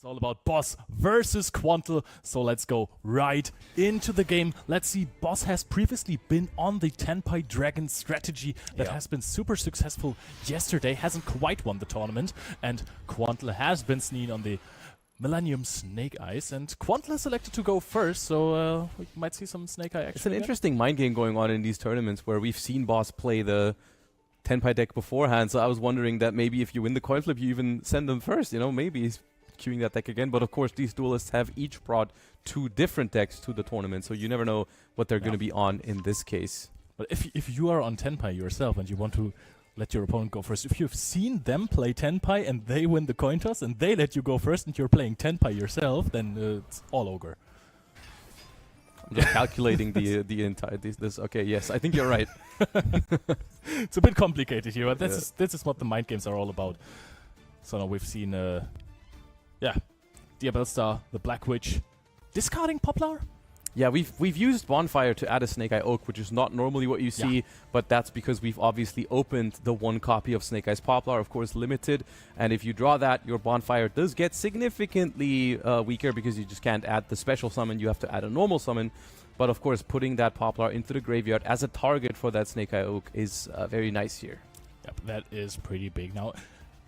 It's all about Boss versus Quantal, so let's go right into the game. Let's see, Boss has previously been on the Tenpai Dragon strategy that has been super successful yesterday, hasn't quite won the tournament, and Quantal has been seen on the Millennium Snake Eyes, and Quantal has selected to go first, so we might see some Snake Eye action. It's an interesting mind game going on in these tournaments where we've seen Boss play the Tenpai deck beforehand, so I was wondering that maybe if you win the coin flip, you even send them first, you know, maybe he's queuing that deck again. But of course, these duelists have each brought 2 different decks to the tournament, so you never know what they're going to be on in this case. But if you are on Tenpai yourself and you want to let your opponent go first, if you've seen them play Tenpai and they win the coin toss and they let you go first and you're playing Tenpai yourself, then it's all ogre. I'm just calculating the entire this. Okay, yes, I think you're right. It's a bit complicated here, but this is what the mind games are all about. So now we've seen Diabellstar, the Black Witch, discarding Poplar. Yeah, we've used Bonfire to add a Snake Eye Oak, which is not normally what you see, but that's because we've obviously opened the 1 copy of Snake Eyes Poplar, of course limited, and if you draw that, your Bonfire does get significantly weaker because you just can't add the special summon, you have to add a normal summon. But of course, putting that Poplar into the graveyard as a target for that Snake Eye Oak is very nice here. Yep, that is pretty big. Now,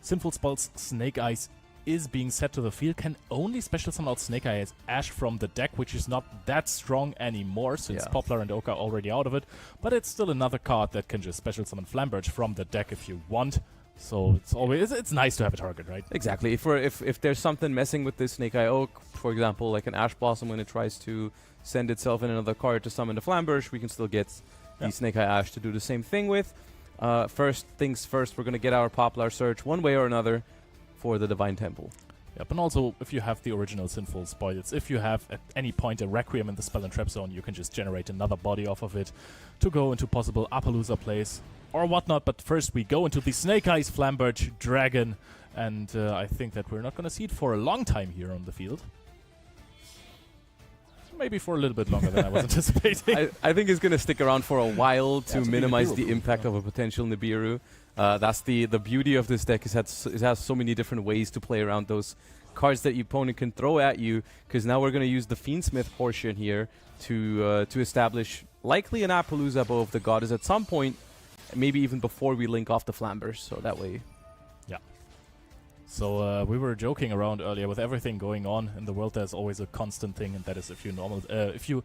Sinful Spell's Snake Eyes is being set to the field, can only special summon out Snake Eye as Ash from the deck, which is not that strong anymore since Poplar and Oak are already out of it, but it's still another card that can just special summon Flamberge from the deck if you want. So it's nice to have a target, right? Exactly. If there's something messing with this Snake Eye Oak, for example, like an Ash Blossom when it tries to send itself in another card to summon the Flamberge, we can still get the Snake Eye Ash to do the same thing with. First things first, we're going to get our Poplar Search one way or another for the Divine Temple. Yep, and also if you have the original Sinful Spoils, if you have at any point a Requiem in the Spell and Trap Zone, you can just generate another body off of it to go into possible Appaloosa plays or whatnot. But first we go into the Snake Eyes Flamberge Dragon, and I think that we're not going to see it for a long time here on the field. Maybe for a little bit longer than I was anticipating. I think it's going to stick around for a while to minimize the impact of a potential Nibiru. That's the beauty of this deck, is it has so many different ways to play around those cards that your opponent can throw at you, because now we're going to use the Fiendsmith portion here to establish likely an Appaloosa above the Goddess at some point, maybe even before we link off the Flamberge, so that way. Yeah. So we were joking around earlier, with everything going on in the world, there's always a constant thing, and that is if you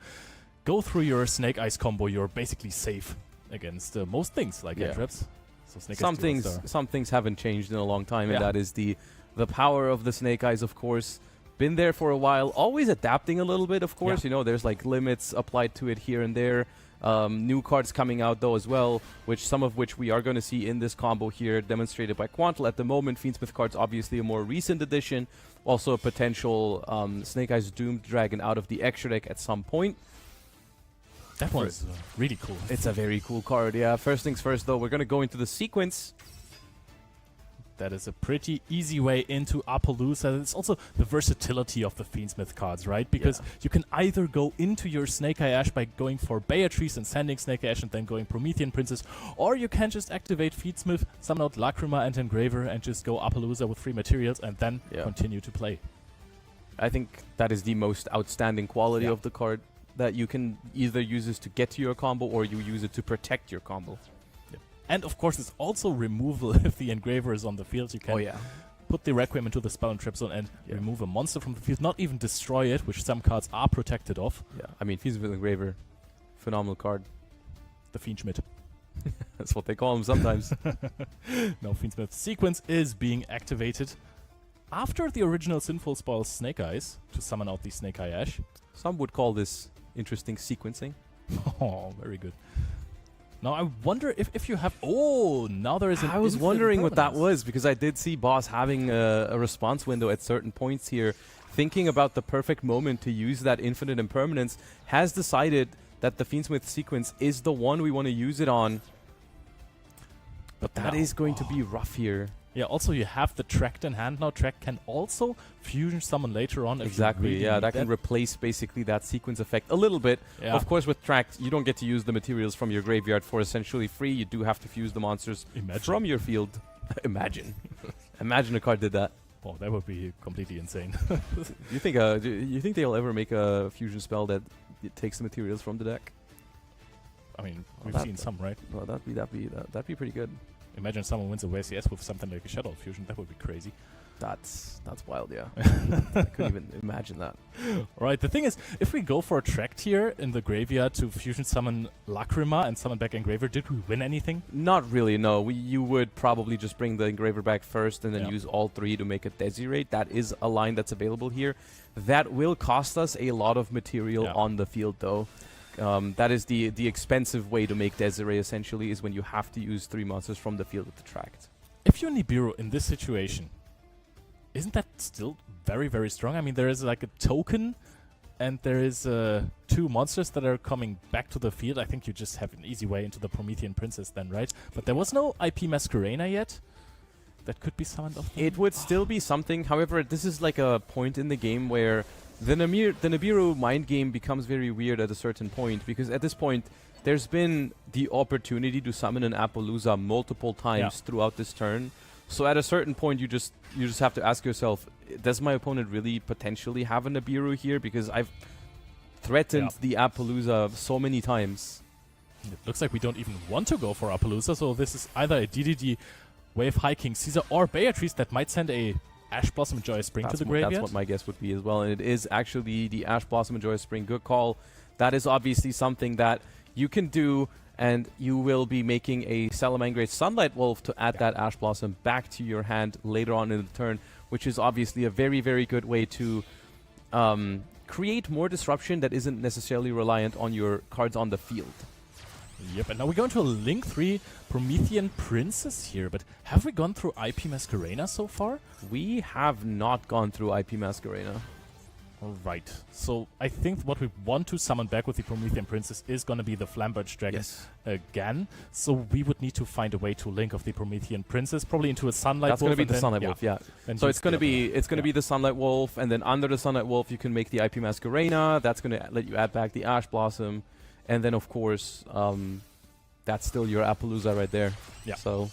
go through your Snake Eyes combo, you're basically safe against most things like air traps. So some things haven't changed in a long time, and that is the power of the Snake Eyes, of course. Been there for a while, always adapting a little bit, of course. You know, there's like limits applied to it here and there. New cards coming out though as well, some of which we are going to see in this combo here, demonstrated by Quantal. At the moment, Fiendsmith cards obviously a more recent addition, also a potential Snake Eyes Doomed Dragon out of the extra deck at some point. That one's really cool. It's a very cool card, yeah. First things first though, we're going to go into the sequence. That is a pretty easy way into Appaloosa. It's also the versatility of the Fiendsmith cards, right? Because you can either go into your Snake Eye Ash by going for Beatrice and sending Snake Eye Ash and then going Promethean Princess, or you can just activate Fiendsmith, summon out Lacrima and Engraver and just go Appaloosa with free materials and then continue to play. I think that is the most outstanding quality of the card, that you can either use this to get to your combo or you use it to protect your combo. And of course, it's also removal if the Engraver is on the field. You can put the Requiem into the Spell and Trap Zone and remove a monster from the field, not even destroy it, which some cards are protected of. Yeah, I mean, Fiendsmith Engraver, phenomenal card. The Fiendschmidt. That's what they call him sometimes. No, Fiendsmith Sequence is being activated after the original Sinful Spoils Snake Eyes to summon out the Snake Eye Ash. Some would call this interesting sequencing. Oh, very good. Now, I wonder if you have... Oh, now there is an... I was wondering what that was, because I did see Boss having a response window at certain points here, thinking about the perfect moment to use that infinite impermanence, has decided that the Fiendsmith sequence is the one we want to use it on. But that is going to be rough here. Yeah, also you have the Tracked in hand now. Track can also fusion summon later on. Exactly, that can replace basically that sequence effect a little bit. Of course, with Tracked, you don't get to use the materials from your graveyard for essentially free. You do have to fuse the monsters from your field. Imagine. Imagine a card did that. Oh, that would be completely insane. You think they'll ever make a fusion spell that takes the materials from the deck? I mean, we've seen some, right? Well, that'd be pretty good. Imagine someone wins a WCS with something like a Shadow Fusion. That would be crazy. That's wild, yeah. I couldn't even imagine that. Right, the thing is, if we go for a tract here in the graveyard to fusion summon Lacrima and summon back Engraver, did we win anything? Not really, no. You would probably just bring the Engraver back first and then Yeah. use all three to make a Desirate. That is a line that's available here. That will cost us a lot of material on the field, though. That is the expensive way to make Desiree, essentially, is when you have to use 3 monsters from the field with the tract. If you're Nibiru in this situation, isn't that still very, very strong? I mean, there is like a token, and there is 2 monsters that are coming back to the field. I think you just have an easy way into the Promethean Princess then, right? But there was no IP Masquerena yet. That could be summoned off. It would still be something. However, this is like a point in the game where the Nibiru mind game becomes very weird at a certain point, because at this point, there's been the opportunity to summon an Appaloosa multiple times throughout this turn. So at a certain point, you just have to ask yourself, does my opponent really potentially have a Nibiru here? Because I've threatened the Appaloosa so many times. It looks like we don't even want to go for Appaloosa, so this is either a DDD Wave High King Caesar or Beatrice that might send a Ash Blossom Joyous Spring to the graveyard. That's what my guess would be as well, and it is actually the Ash Blossom and Joyous Spring. Good call. That is obviously something that you can do, and you will be making a Salamangreat Sunlight Wolf to add that Ash Blossom back to your hand later on in the turn, which is obviously a very, very good way to create more disruption that isn't necessarily reliant on your cards on the field. Yep, and now we go into a Link 3 Promethean Princess here, but have we gone through IP Masquerena so far? We have not gone through IP Masquerena. Alright, so I think what we want to summon back with the Promethean Princess is going to be the Flamberge Dragon again. So we would need to find a way to link of the Promethean Princess, probably into a Sunlight Wolf. That's going to be the Sunlight Wolf, yeah. So it's going to be the Sunlight Wolf, and then under the Sunlight Wolf you can make the IP Masquerena. That's going to let you add back the Ash Blossom, and then of course that's still your Appaloosa right there. Yeah. So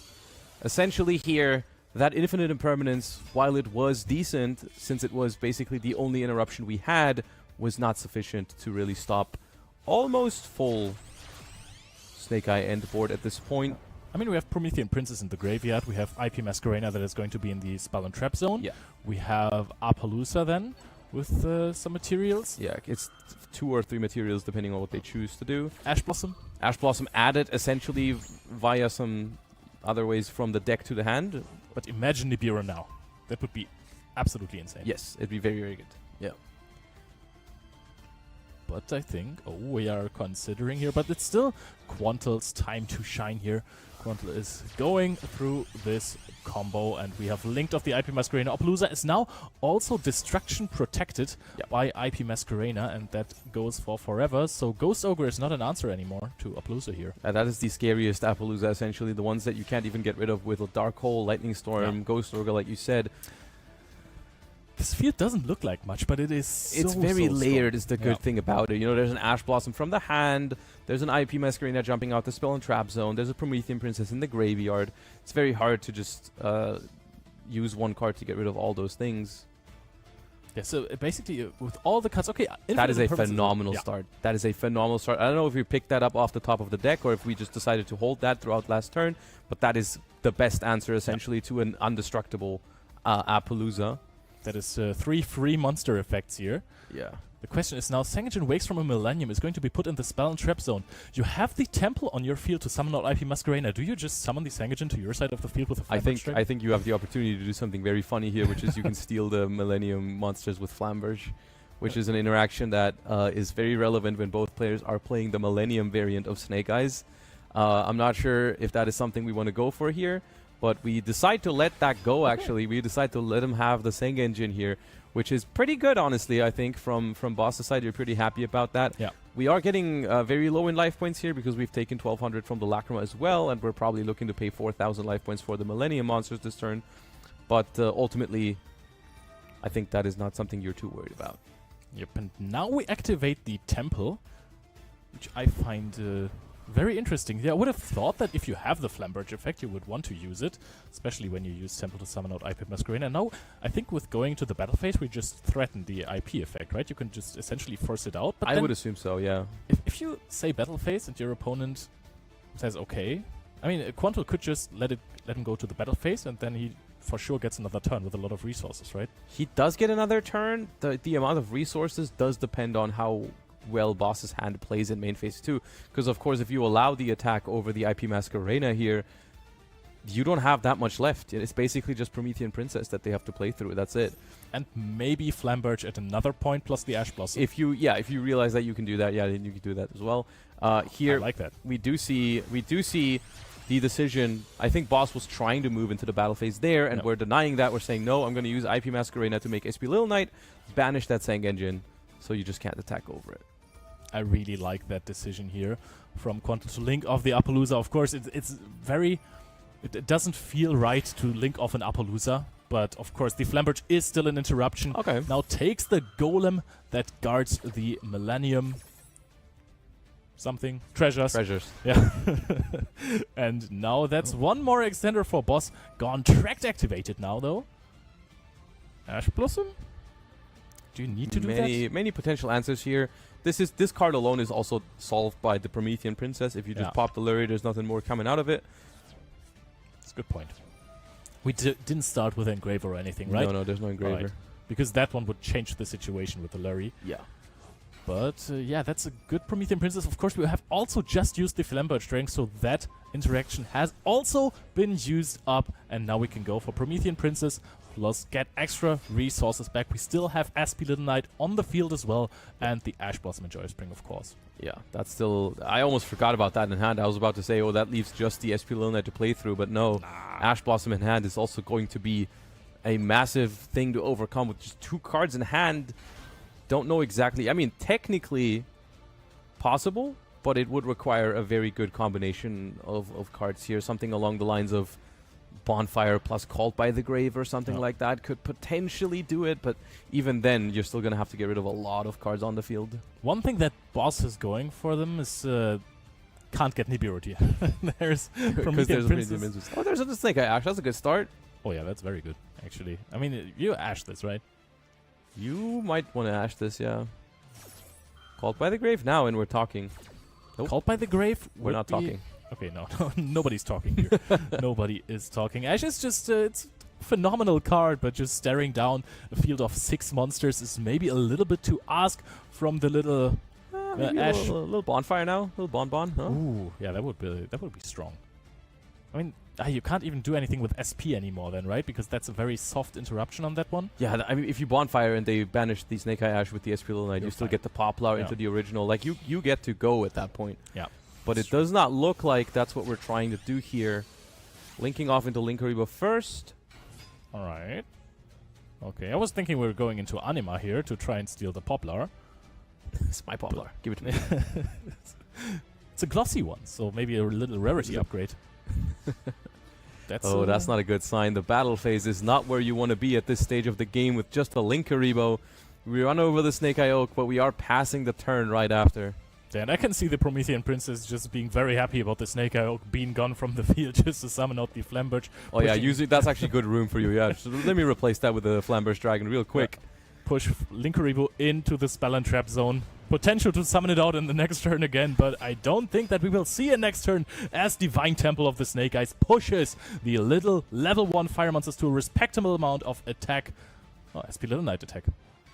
essentially here, that Infinite Impermanence, while it was decent, since it was basically the only interruption we had, was not sufficient to really stop almost full Snake Eye end board at this point. I mean, we have Promethean Princess in the graveyard. We have IP Masquerena that is going to be in the Spell and Trap zone. Yeah. We have Appaloosa then with some materials. Yeah, it's 2 or 3 materials depending on what they choose to do. Ash Blossom. Ash Blossom added essentially via some other ways from the deck to the hand. But imagine Nibiru now. That would be absolutely insane. Yes, it'd be very, very good. Yeah. But I think, we are considering here, but it's still Quantal's time to shine here. Quantal is going through this combo, and we have linked off the IP Masquerena. Appaloosa is now also destruction protected by IP Masquerena, and that goes for forever. So Ghost Ogre is not an answer anymore to Appaloosa here. That is the scariest Appaloosa, essentially. The ones that you can't even get rid of with a Dark Hole, Lightning Storm, Ghost Ogre, like you said. This field doesn't look like much, but it is It's very layered is the good thing about it. You know, there's an Ash Blossom from the hand, there's an IP Masquerena jumping out the Spell and Trap zone, there's a Promethean Princess in the graveyard. It's very hard to just use one card to get rid of all those things. Yeah, so basically with all the cards, that is a phenomenal start. That is a phenomenal start. I don't know if we picked that up off the top of the deck or if we just decided to hold that throughout last turn, but that is the best answer essentially to an undestructible Appaloosa. That is 3 free monster effects here. Yeah. The question is now, Sangagen Wakes from a Millennium is going to be put in the Spell and Trap zone. You have the Temple on your field to summon out IP Masquerena. Do you just summon the Sangagen to your side of the field with a Flamberge? I think you have the opportunity to do something very funny here, which is you can steal the Millennium monsters with Flamberge, which is an interaction that is very relevant when both players are playing the Millennium variant of Snake Eyes. I'm not sure if that is something we want to go for here, but we decide to let that go, actually. We decide to let him have the Sangagen here, which is pretty good, honestly, I think. From Boss's side, you're pretty happy about that. Yeah. We are getting very low in life points here because we've taken 1,200 from the Lacrima as well, and we're probably looking to pay 4,000 life points for the Millennium monsters this turn. But ultimately, I think that is not something you're too worried about. Yep, and now we activate the Temple, which I find Very interesting. Yeah, I would have thought that if you have the Flamberge effect, you would want to use it, especially when you use Temple to summon out IP Masquerade. And now, I think with going to the battle phase, we just threaten the IP effect, right? You can just essentially force it out. But I would assume so, yeah. If you say battle phase and your opponent says okay, I mean, Quantal could just let him go to the battle phase, and then he for sure gets another turn with a lot of resources, right? He does get another turn. The amount of resources does depend on how well boss's hand plays in main phase 2, because of course if you allow the attack over the IP Masquerena here, you don't have that much left. It's basically just Promethean Princess that they have to play through. That's it. And maybe Flamberge at another point plus the Ash Blossom. If you realize that you can do that, then you can do that as well. Here I like that. we do see the decision. I think boss was trying to move into the battle phase there, and we're denying that. We're saying no, I'm going to use IP Masquerena to make SP Little Knight, banish that Sang Engine, so you just can't attack over it. I really like that decision here from Quantal to link off the Appaloosa. Of course, it's very... It doesn't feel right to link off an Appaloosa, but of course the Flamberge is still an interruption. Okay. Now takes the Golem that guards the Millennium... something. Treasures. Yeah. And now that's one more extender for boss. Contract activated now, though. Ash Blossom? Do you need to do that? Many potential answers here. This card alone is also solved by the Promethean Princess. If you just pop the Lurry, there's nothing more coming out of it. That's a good point. We didn't start with Engraver or anything, right? No, there's no Engraver. Right. Because that one would change the situation with the Lurry. Yeah. But yeah, that's a good Promethean Princess. Of course, we have also just used the Flamberge Dragon, so that interaction has also been used up. And now we can go for Promethean Princess, plus get extra resources back. We still have SP Little Knight on the field as well, and the Ash Blossom and Joyous Spring, of course. Yeah, that's still... I almost forgot about that in hand. I was about to say, oh, that leaves just the SP Little Knight to play through, but no. Ash Blossom in hand is also going to be a massive thing to overcome with just 2 cards in hand. Don't know exactly. I mean, technically possible, but it would require a very good combination of cards here. Something along the lines of Bonfire plus Called by the Grave or something like that could potentially do it, but even then, you're still going to have to get rid of a lot of cards on the field. One thing that boss is going for them is can't get Nibiru here. There's Promethean Princess. Oh, there's a Snake Eye Ash. That's a good start. Oh yeah, that's very good, actually. I mean, you Ash this, right? You might want to Ash this, yeah. Called by the Grave now, and we're talking. Nope. Called by the Grave? We're not talking. Okay, no, nobody's talking here. Nobody is talking. Ash is just, it's a phenomenal card, but just staring down a field of 6 monsters is maybe a little bit to ask from the little Ash. A little Bonfire now, a little Bon. Huh? Ooh, yeah, that would be strong. I mean, you can't even do anything with SP anymore then, right? Because that's a very soft interruption on that one. Yeah, I mean, if you Bonfire and they banish the Snake Eye Ash with the SP Little Knight, you still get the Poplar into the original. Like, you get to go at that point. Yeah. But it does not look like that's what we're trying to do here. Linking off into Linkaribo first. Alright. Okay, I was thinking we were going into Anima here to try and steal the Poplar. It's my Poplar. Give it to me. It's a glossy one, so maybe a little rarity upgrade. That's not a good sign. The battle phase is not where you want to be at this stage of the game with just a Linkaribo. We run over the Snake Eye Oak, but we are passing the turn right after. Yeah, and I can see the Promethean Princess just being very happy about the Snake Eye Oak being gone from the field just to summon out the Flamberge. Oh yeah, usually that's actually good room for you. Yeah, so let me replace that with the Flamberge Dragon real quick. Push Linkaribo into the Spell and Trap zone. Potential to summon it out in the next turn again, but I don't think that we will see a next turn as Divine Temple of the Snake Eyes pushes the little level 1 fire monsters to a respectable amount of attack. Oh, SP Little Knight attack.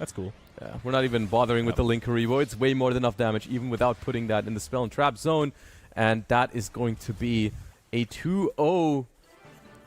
That's cool. Yeah, we're not even bothering with the Linkaribo. It's way more than enough damage, even without putting that in the Spell and Trap zone. And that is going to be a 2-0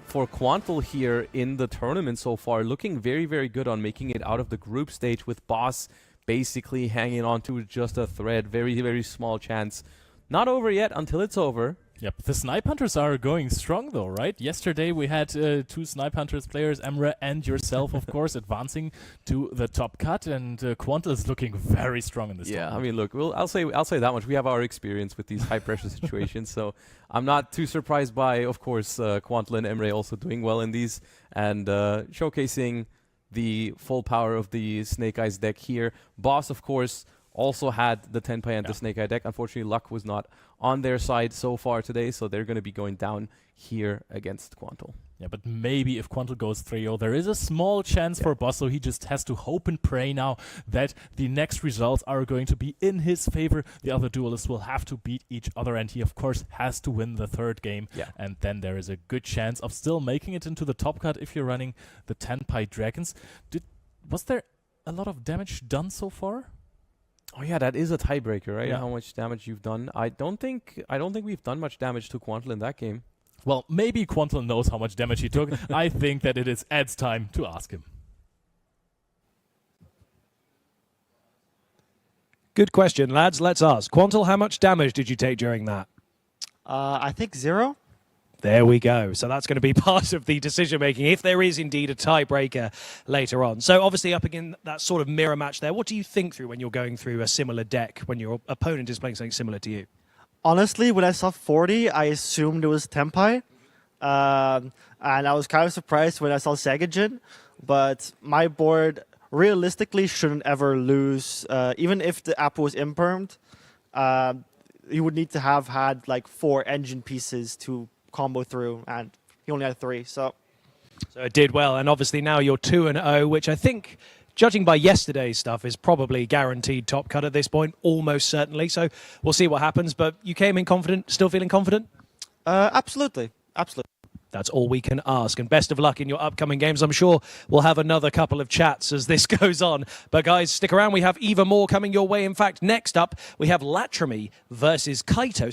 for Quantal here in the tournament so far. Looking very, very good on making it out of the group stage with Boss basically hanging on to just a thread. Very, very small chance. Not over yet until it's over. Yep, the Snipe Hunters are going strong though, right? Yesterday we had 2 Snipe Hunters players, Emre and yourself, of course, advancing to the top cut, and Quantal is looking very strong in this tournament. I mean, look, I'll say that much. We have our experience with these high-pressure situations, so I'm not too surprised by, of course, Quantal and Emre also doing well in these, and showcasing the full power of the Snake Eyes deck here. Boss, of course, also had the Tenpai and the Snake Eye deck. Unfortunately, luck was not on their side so far today, so they're going to be going down here against Quantal. Yeah, but maybe if Quantal goes 3-0, there is a small chance for Boss, so he just has to hope and pray now that the next results are going to be in his favor. The other duelists will have to beat each other, and he, of course, has to win the third game. Yeah. And then there is a good chance of still making it into the top cut if you're running the Tenpai Dragons. Was there a lot of damage done so far? Oh yeah, that is a tiebreaker, right? Yeah. How much damage you've done? I don't think we've done much damage to Quantal in that game. Well, maybe Quantal knows how much damage he took. I think that it is Ed's time to ask him. Good question, lads. Let's ask. Quantal, how much damage did you take during that? I think 0. There we go. So that's going to be part of the decision-making, if there is indeed a tiebreaker later on. So obviously up again, that sort of mirror match there. What do you think through when you're going through a similar deck, when your opponent is playing something similar to you? Honestly, when I saw 40, I assumed it was Tenpai. And I was kind of surprised when I saw Sagajin. But my board realistically shouldn't ever lose. Even if the apple was impermed, you would need to have had like 4 engine pieces to combo through, and he only had 3. So it did well, and obviously now you're 2-0, which I think, judging by yesterday's stuff, is probably guaranteed top cut at this point, almost certainly. So we'll see what happens, but you came in confident, still feeling confident? Absolutely. That's all we can ask, and best of luck in your upcoming games. I'm sure we'll have another couple of chats as this goes on. But guys, stick around. We have even more coming your way. In fact, next up, we have Latramy versus Kaito.